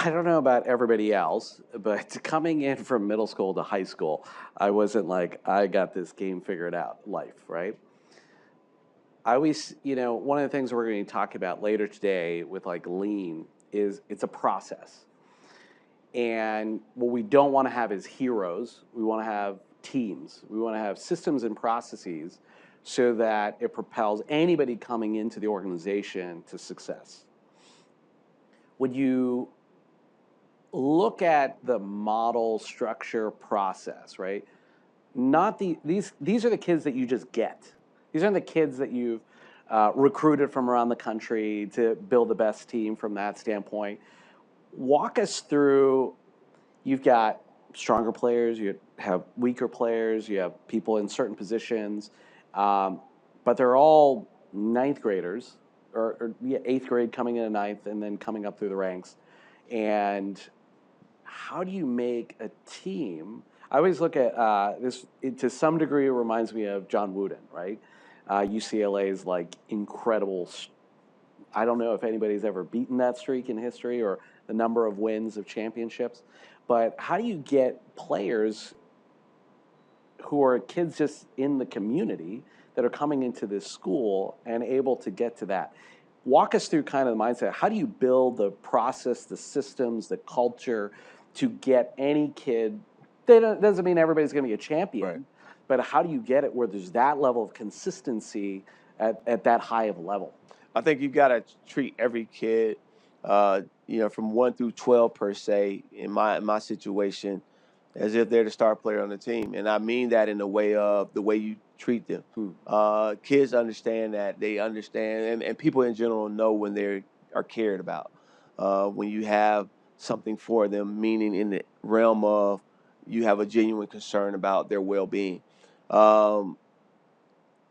I don't know about everybody else, but coming in from middle school to high school, I wasn't like, I got this game figured out life, right? I always, one of the things we're going to talk about later today with like lean is it's a process. And what we don't want to have is heroes. We want to have teams. We want to have systems and processes so that it propels anybody coming into the organization to success. When you look at the model structure process, right? Not these are the kids that you just get. These aren't the kids that you've recruited from around the country to build the best team from that standpoint. Walk us through. You've got stronger players, you have weaker players, you have people in certain positions, but they're all ninth graders, or yeah, eighth grade coming into ninth and then coming up through the ranks. And how do you make a team? I always look at this, to some degree, it reminds me of John Wooden, right? UCLA's like incredible. I don't know if anybody's ever beaten that streak in history or the number of wins of championships, but how do you get players who are kids just in the community that are coming into this school and able to get to that? Walk us through kind of the mindset. How do you build the process, the systems, the culture to get any kid? That doesn't mean everybody's going to be a champion, right, but how do you get it where there's that level of consistency at that high of a level? I think you've got to treat every kid, from 1 through 12 per se, in my situation, as if they're the star player on the team. And I mean that in the way of the way you treat them. Kids understand that. They understand, and people in general know when they are cared about. When you have something for them, meaning in the realm of you have a genuine concern about their well-being.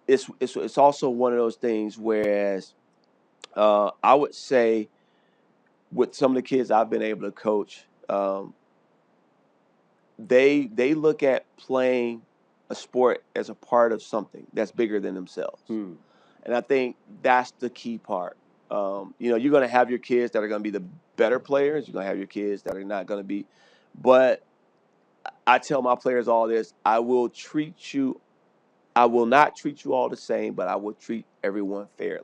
It's also one of those things, whereas I would say with some of the kids I've been able to coach, they look at playing a sport as a part of something that's bigger than themselves. And I think that's the key part. You're going to have your kids that are going to be the better players. You're going to have your kids that are not going to be. But I tell my players all this: I will not treat you all the same, but I will treat everyone fairly.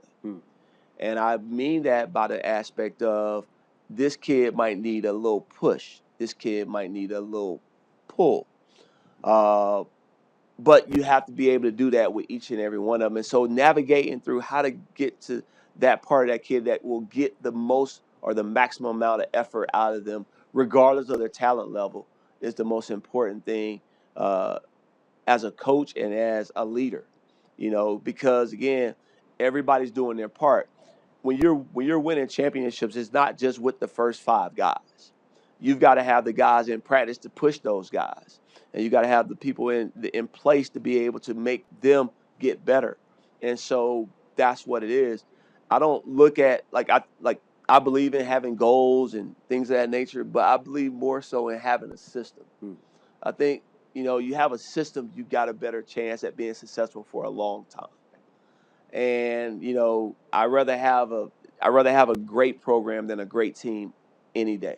And I mean that by the aspect of this kid might need a little push. This kid might need a little pull. But you have to be able to do that with each and every one of them. And so navigating through how to get to that part of that kid that will get the most or the maximum amount of effort out of them, regardless of their talent level, is the most important thing as a coach and as a leader. Because again, everybody's doing their part. When you're winning championships, it's not just with the first 5 guys. You've got to have the guys in practice to push those guys, and you got to have the people in place to be able to make them get better. And so that's what it is. I don't look at I believe in having goals and things of that nature, but I believe more so in having a system. I think you have a system, you got a better chance at being successful for a long time. And I'd rather have a great program than a great team any day.